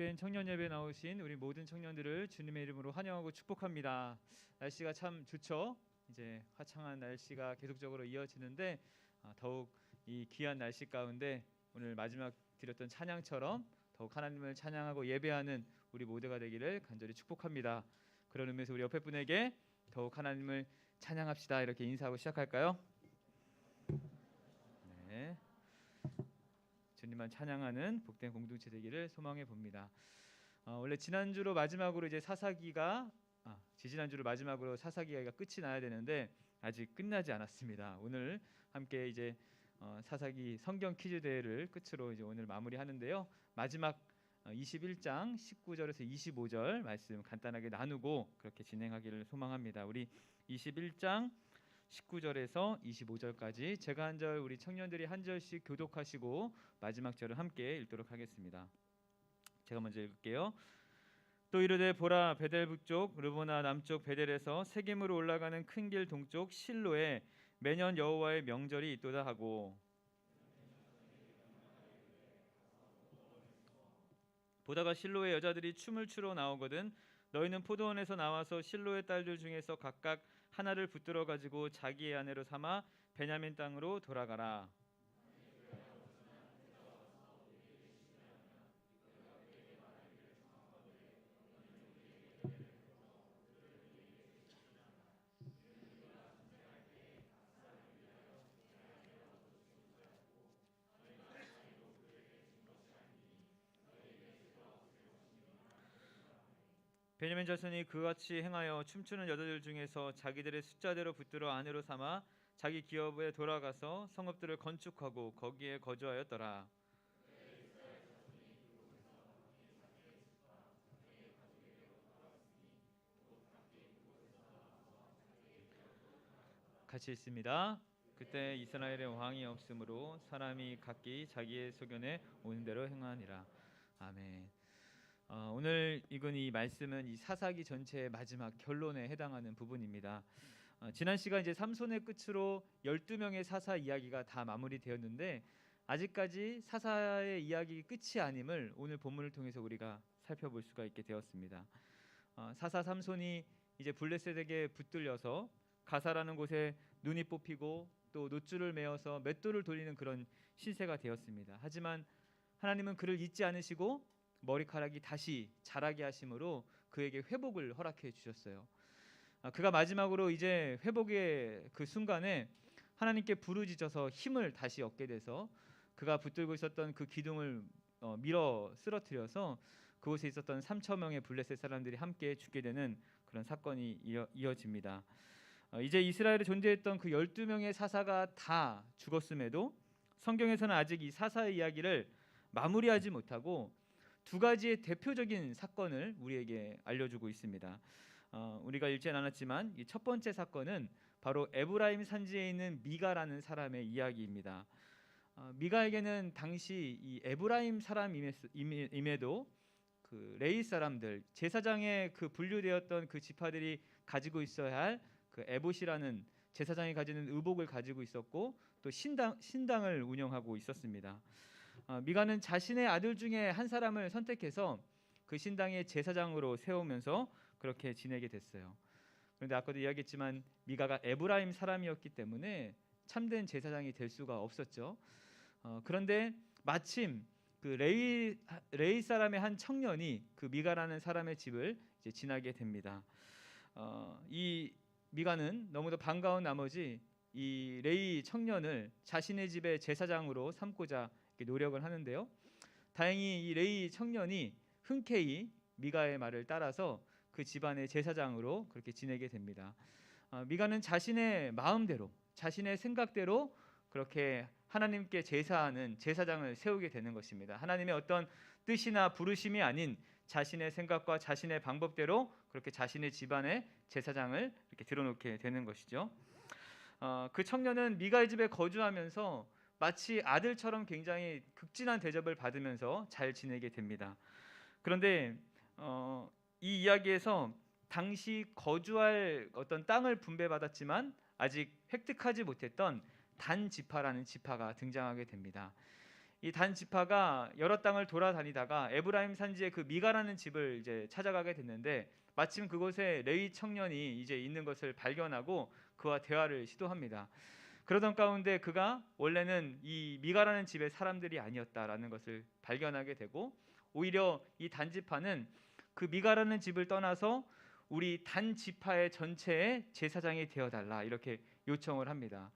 복된 청년 예배 나오신 우리 모든 청년들을 주님의 이름으로 환영하고 축복합니다. 날씨가 참 좋죠. 이제 화창한 날씨가 계속적으로 이어지는데 더욱 이 귀한 날씨 가운데 오늘 마지막 드렸던 찬양처럼 더욱 하나님을 찬양하고 예배하는 우리 모두가 되기를 간절히 축복합니다. 그런 의미에서 우리 옆에 분에게 더욱 하나님을 찬양합시다 이렇게 인사하고 시작할까요? 네. 주님만 찬양하는 복된 공동체 되기를 소망해 봅니다. 원래 지난주로 마지막으로 이제 지지난주로 마지막으로 사사기가 끝이 나야 되는데 아직 끝나지 않았습니다. 오늘 함께 이제 사사기 성경 퀴즈 대회를 끝으로 이제 오늘 마무리하는데요. 마지막 21장 19절에서 25절 말씀 간단하게 나누고 그렇게 진행하기를 소망합니다. 우리 21장 19절에서 25절까지 제가 한 절 우리 청년들이 한 절씩 교독하시고 마지막 절을 함께 읽도록 하겠습니다. 제가 먼저 읽을게요. 또 이르되 보라 베델 북쪽 르보나 남쪽 베델에서 세겜으로 올라가는 큰 길 동쪽 실로에 매년 여호와의 명절이 있도다 하고 보다가 실로의 여자들이 춤을 추러 나오거든 너희는 포도원에서 나와서 실로의 딸들 중에서 각각 하나를 붙들어 가지고 자기의 아내로 삼아 베냐민 땅으로 돌아가라. 베냐민 자손이 그같이 행하여 춤추는 여자들 중에서 자기들의 숫자대로 붙들어 아내로 삼아 자기 기업에 돌아가서 성읍들을 건축하고 거기에 거주하였더라. 같이 있습니다. 그때 이스라엘의 왕이 없으므로 사람이 각기 자기의 소견에 오는 대로 행하니라. 아멘. 오늘 읽은 이 말씀은 이 사사기 전체의 마지막 결론에 해당하는 부분입니다. 지난 시간 이제 삼손의 끝으로 12명의 사사 이야기가 다 마무리되었는데 아직까지 사사의 이야기 끝이 아님을 오늘 본문을 통해서 우리가 살펴볼 수가 있게 되었습니다. 사사 삼손이 이제 블레셋에게 붙들려서 가사라는 곳에 눈이 뽑히고 또 놋줄을 메어서 맷돌을 돌리는 그런 신세가 되었습니다. 하지만 하나님은 그를 잊지 않으시고 머리카락이 다시 자라게 하심으로 그에게 회복을 허락해 주셨어요. 그가 마지막으로 이제 회복의 그 순간에 하나님께 부르짖어서 힘을 다시 얻게 돼서 그가 붙들고 있었던 그 기둥을 밀어 쓰러뜨려서 그곳에 있었던 3천 명의 블레셋 사람들이 함께 죽게 되는 그런 사건이 이어집니다. 이제 이스라엘에 존재했던 그 12명의 사사가 다 죽었음에도 성경에서는 아직 이 사사의 이야기를 마무리하지 못하고 두 가지의 대표적인 사건을 우리에게 알려주고 있습니다. 우리가 읽지는 않았지만 이 첫 번째 사건은 바로 에브라임 산지에 있는 미가라는 사람의 이야기입니다. 미가에게는 당시 이 에브라임 사람임에도 그 레위 사람들 제사장에 그 분류되었던 그 지파들이 가지고 있어야 할 그 에봇이라는 제사장이 가지는 의복을 가지고 있었고 또 신당을 운영하고 있었습니다. 미가는 자신의 아들 중에 한 사람을 선택해서 그 신당의 제사장으로 세우면서 그렇게 지내게 됐어요. 그런데 아까도 이야기했지만 미가가 에브라임 사람이었기 때문에 참된 제사장이 될 수가 없었죠. 그런데 마침 그 레위 사람의 한 청년이 그 미가라는 사람의 집을 이제 지나게 됩니다. 이 미가는 너무도 반가운 나머지 이 레위 청년을 자신의 집의 제사장으로 삼고자 노력을 하는데요. 다행히 이 레위 청년이 흔쾌히 미가의 말을 따라서 그 집안의 제사장으로 그렇게 지내게 됩니다. 미가는 자신의 마음대로, 자신의 생각대로 그렇게 하나님께 제사하는 제사장을 세우게 되는 것입니다. 하나님의 어떤 뜻이나 부르심이 아닌 자신의 생각과 자신의 방법대로 그렇게 자신의 집안의 제사장을 이렇게 들어놓게 되는 것이죠. 그 청년은 미가의 집에 거주하면서 마치 아들처럼 굉장히 극진한 대접을 받으면서 잘 지내게 됩니다. 그런데 이 이야기에서 당시 거주할 어떤 땅을 분배받았지만 아직 획득하지 못했던 단 지파라는 지파가 등장하게 됩니다. 이 단 지파가 여러 땅을 돌아다니다가 에브라임 산지의 그 미가라는 집을 이제 찾아가게 됐는데, 마침 그곳에 레위 청년이 이제 있는 것을 발견하고 그와 대화를 시도합니다. 그러던 가운데 그가 원래는 이 미가라는 집의 사람들이 아니었다라는 것을 발견하게 되고, 오히려 이 단지파는 그 미가라는 집을 떠나서 우리 단지파의 전체의 제사장이 되어달라 이렇게 요청을 합니다.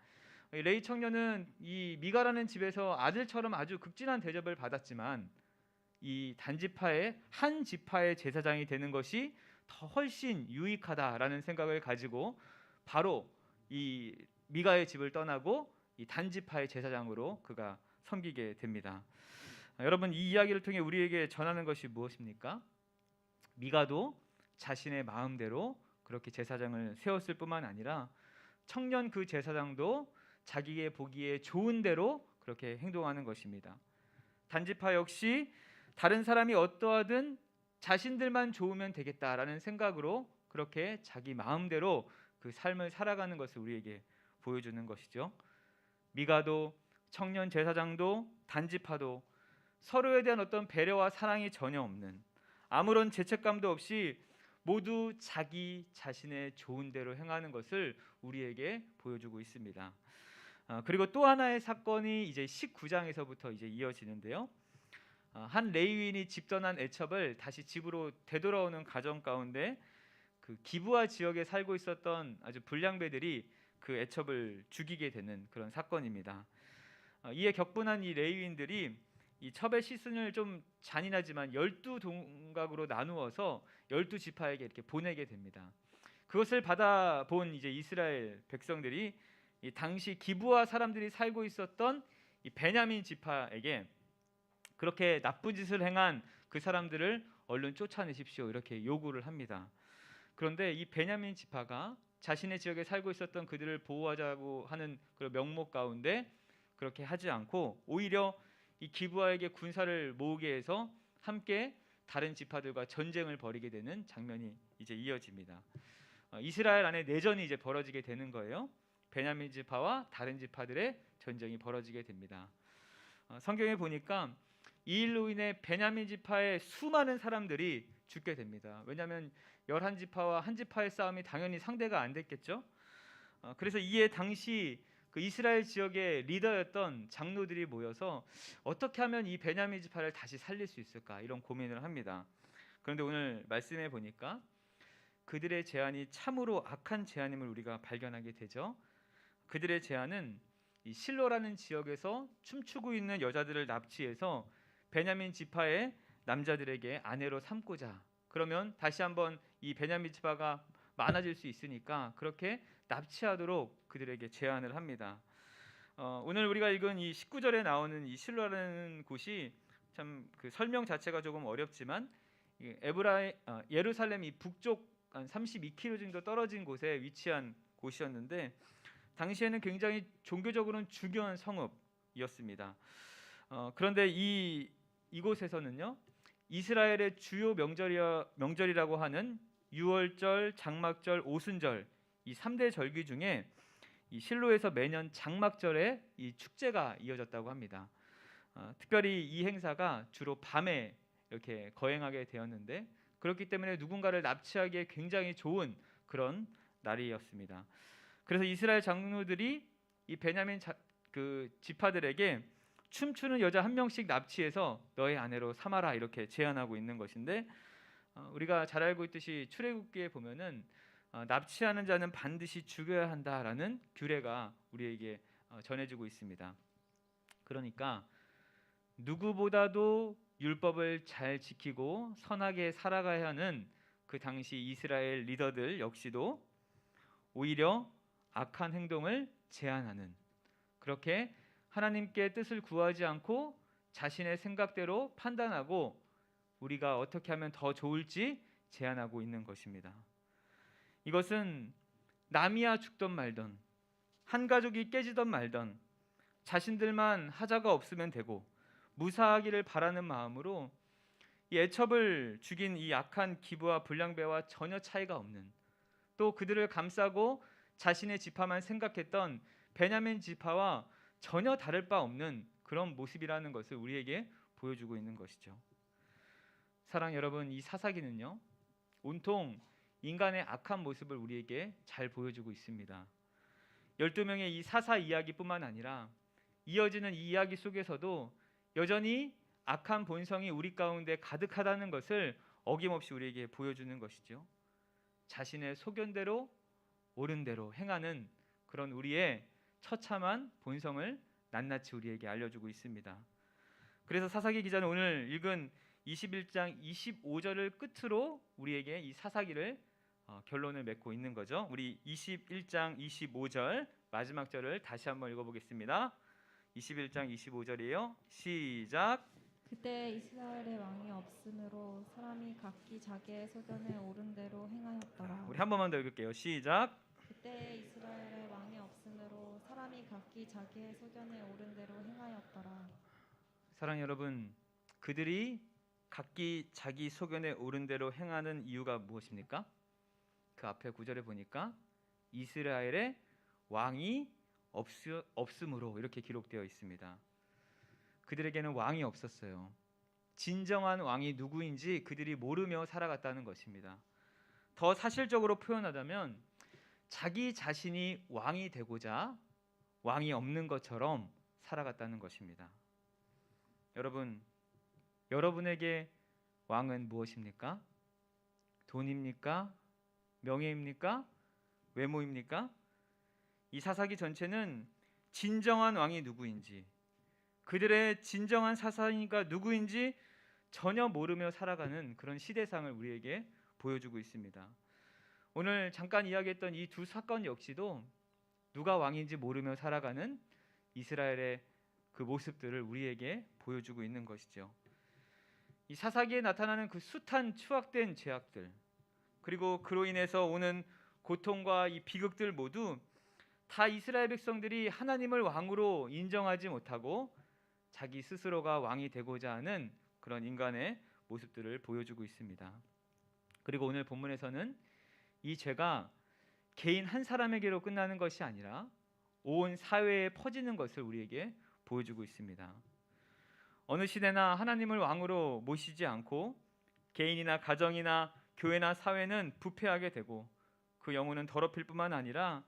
레이 청년은 이 미가라는 집에서 아들처럼 아주 극진한 대접을 받았지만, 이 단지파의 한 지파의 제사장이 되는 것이 더 훨씬 유익하다라는 생각을 가지고 바로 이 미가의 집을 떠나고 이 단지파의 제사장으로 그가 섬기게 됩니다. 여러분, 이 이야기를 통해 우리에게 전하는 것이 무엇입니까? 미가도 자신의 마음대로 그렇게 제사장을 세웠을 뿐만 아니라 청년 그 제사장도 자기의 보기에 좋은 대로 그렇게 행동하는 것입니다. 단지파 역시 다른 사람이 어떠하든 자신들만 좋으면 되겠다라는 생각으로 그렇게 자기 마음대로 그 삶을 살아가는 것을 우리에게 보여주는 것이죠. 미가도 청년 제사장도 단지파도 서로에 대한 어떤 배려와 사랑이 전혀 없는, 아무런 죄책감도 없이 모두 자기 자신의 좋은 대로 행하는 것을 우리에게 보여주고 있습니다. 그리고 또 하나의 사건이 이제 19장에서부터 이제 이어지는데요. 한 레위인이 집 떠난 애첩을 다시 집으로 되돌아오는 과정 가운데 그 기브아 지역에 살고 있었던 아주 불량배들이 그 애첩을 죽이게 되는 그런 사건입니다. 이에 격분한 이 레위인들이 이 첩의 시순을 좀 잔인하지만 12동각으로 나누어서 12지파에게 이렇게 보내게 됩니다. 그것을 받아본 이제 이스라엘 백성들이 이 당시 기브아 사람들이 살고 있었던 이 베냐민 지파에게 그렇게 나쁜 짓을 행한 그 사람들을 얼른 쫓아내십시오 이렇게 요구를 합니다. 그런데 이 베냐민 지파가 자신의 지역에 살고 있었던 그들을 보호하자고 하는 그런 명목 가운데 그렇게 하지 않고 오히려 이 기브아에게 군사를 모으게 해서 함께 다른 지파들과 전쟁을 벌이게 되는 장면이 이제 이어집니다. 이스라엘 안에 내전이 이제 벌어지게 되는 거예요. 베냐민 지파와 다른 지파들의 전쟁이 벌어지게 됩니다. 성경에 보니까 이 일로 인해 베냐민 지파의 수많은 사람들이 죽게 됩니다. 왜냐하면 11지파와 한 지파의 싸움이 당연히 상대가 안 됐겠죠. 그래서 이에 당시 그 이스라엘 지역의 리더였던 장로들이 모여서 어떻게 하면 이 베냐민 지파를 다시 살릴 수 있을까 이런 고민을 합니다. 그런데 오늘 말씀해 보니까 그들의 제안이 참으로 악한 제안임을 우리가 발견하게 되죠. 그들의 제안은 이 실로라는 지역에서 춤추고 있는 여자들을 납치해서 베냐민 지파의 남자들에게 아내로 삼고자, 그러면 다시 한번 이 베냐민 지파가 많아질 수 있으니까 그렇게 납치하도록 그들에게 제안을 합니다. 오늘 우리가 읽은 이 19절에 나오는 이 실로라는 곳이 참 그 설명 자체가 조금 어렵지만 예루살렘 이 북쪽 한 32km 정도 떨어진 곳에 위치한 곳이었는데 당시에는 굉장히 종교적으로는 중요한 성읍이었습니다. 그런데 이곳에서는요 이스라엘의 주요 명절이라고 하는 유월절, 장막절, 오순절 이 3대 절기 중에 이 실로에서 매년 장막절에 이 축제가 이어졌다고 합니다. 특별히 이 행사가 주로 밤에 이렇게 거행하게 되었는데 그렇기 때문에 누군가를 납치하기에 굉장히 좋은 그런 날이었습니다. 그래서 이스라엘 장로들이 이 베냐민 그 지파들에게 춤추는 여자 한 명씩 납치해서 너의 아내로 삼아라 이렇게 제안하고 있는 것인데 우리가 잘 알고 있듯이 출애굽기에 보면은 납치하는 자는 반드시 죽여야 한다라는 규례가 우리에게 전해지고 있습니다. 그러니까 누구보다도 율법을 잘 지키고 선하게 살아가야 하는 그 당시 이스라엘 리더들 역시도 오히려 악한 행동을 제안하는, 그렇게 하나님께 뜻을 구하지 않고 자신의 생각대로 판단하고 우리가 어떻게 하면 더 좋을지 제안하고 있는 것입니다. 이것은 남이야 죽던 말던, 한 가족이 깨지던 말던 자신들만 하자가 없으면 되고 무사하기를 바라는 마음으로 이 애첩을 죽인 이 악한 기브와 불량배와 전혀 차이가 없는, 또 그들을 감싸고 자신의 지파만 생각했던 베냐민 지파와 전혀 다를 바 없는 그런 모습이라는 것을 우리에게 보여주고 있는 것이죠. 사랑 여러분, 이 사사기는요, 온통 인간의 악한 모습을 우리에게 잘 보여주고 있습니다. 12명의 이 사사 이야기뿐만 아니라 이어지는 이 이야기 속에서도 여전히 악한 본성이 우리 가운데 가득하다는 것을 어김없이 우리에게 보여주는 것이죠. 자신의 소견대로 옳은 대로 행하는 그런 우리의 처참한 본성을 낱낱이 우리에게 알려주고 있습니다. 그래서 사사기 기자는 오늘 읽은 21장 25절을 끝으로 우리에게 이 사사기를 결론을 맺고 있는 거죠. 우리 21장 25절 마지막 절을 다시 한번 읽어보겠습니다. 21장 25절이에요. 시작. 그때 이스라엘의 왕이 없으므로 사람이 각기 자기의 소견에 옳은 대로 행하였더라. 우리 한 번만 더 읽을게요. 시작. 그때 이스라엘의 왕이 없으므로 사람이 각기 자기의 소견에 옳은 대로 행하였더라. 사랑 여러분, 그들이 각기 자기 소견에 옳은 대로 행하는 이유가 무엇입니까? 그 앞에 구절에 보니까 이스라엘의 왕이 없음으로 이렇게 기록되어 있습니다. 그들에게는 왕이 없었어요. 진정한 왕이 누구인지 그들이 모르며 살아갔다는 것입니다. 더 사실적으로 표현하자면 자기 자신이 왕이 되고자 왕이 없는 것처럼 살아갔다는 것입니다. 여러분, 여러분에게 왕은 무엇입니까? 돈입니까? 명예입니까? 외모입니까? 이 사사기 전체는 진정한 왕이 누구인지, 그들의 진정한 사사니가 누구인지 전혀 모르며 살아가는 그런 시대상을 우리에게 보여주고 있습니다. 오늘 잠깐 이야기했던 이 두 사건 역시도 누가 왕인지 모르며 살아가는 이스라엘의 그 모습들을 우리에게 보여주고 있는 것이죠. 이 사사기에 나타나는 그 숱한 추악된 죄악들, 그리고 그로 인해서 오는 고통과 이 비극들 모두 다 이스라엘 백성들이 하나님을 왕으로 인정하지 못하고 자기 스스로가 왕이 되고자 하는 그런 인간의 모습들을 보여주고 있습니다. 그리고 오늘 본문에서는 이 죄가 개인 한 사람에게로 끝나는 것이 아니라 온 사회에 퍼지는 것을 우리에게 보여주고 있습니다. 어느 시대나 하나님을 왕으로 모시지 않고 개인이나 가정이나 교회나 사회는 부패하게 되고 그 영혼은 더럽힐 뿐만 아니라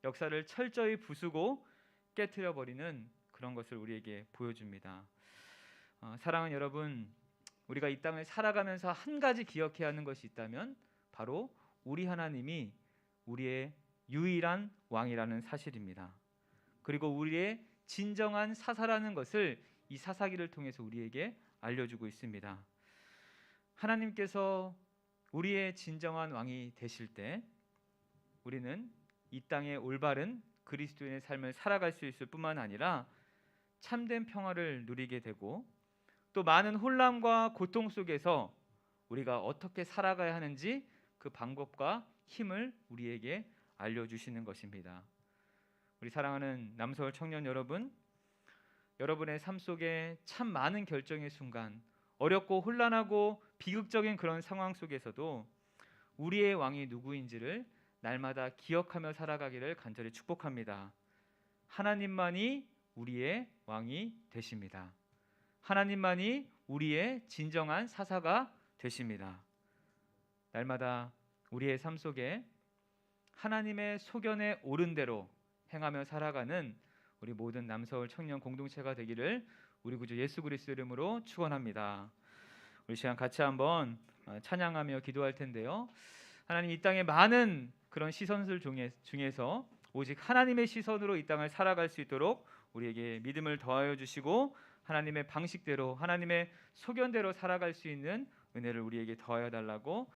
역사를 철저히 부수고 깨트려 버리는 그런 것을 우리에게 보여줍니다. 사랑하는 여러분, 우리가 이 땅을 살아가면서 한 가지 기억해야 하는 것이 있다면 바로 우리 하나님이 우리의 유일한 왕이라는 사실입니다. 그리고 우리의 진정한 사사라는 것을 이 사사기를 통해서 우리에게 알려주고 있습니다. 하나님께서 우리의 진정한 왕이 되실 때 우리는 이 땅의 올바른 그리스도인의 삶을 살아갈 수 있을 뿐만 아니라 참된 평화를 누리게 되고 또 많은 혼란과 고통 속에서 우리가 어떻게 살아가야 하는지 그 방법과 힘을 우리에게 알려주시는 것입니다. 우리 사랑하는 남서울 청년 여러분, 여러분의 삶 속에 참 많은 결정의 순간, 어렵고 혼란하고 비극적인 그런 상황 속에서도 우리의 왕이 누구인지를 날마다 기억하며 살아가기를 간절히 축복합니다. 하나님만이 우리의 왕이 되십니다. 하나님만이 우리의 진정한 사사가 되십니다. 날마다 우리의 삶 속에 하나님의 소견에 옳은 대로 행하며 살아가는 우리 모든 남서울 청년 공동체가 되기를 우리 구주 예수 그리스도 이름으로 축원합니다. 우리 시간 같이 한번 찬양하며 기도할 텐데요. 하나님, 이 땅의 많은 그런 시선들 중에서 오직 하나님의 시선으로 이 땅을 살아갈 수 있도록 우리에게 믿음을 더하여 주시고 하나님의 방식대로, 하나님의 소견대로 살아갈 수 있는 은혜를 우리에게 더하여 달라고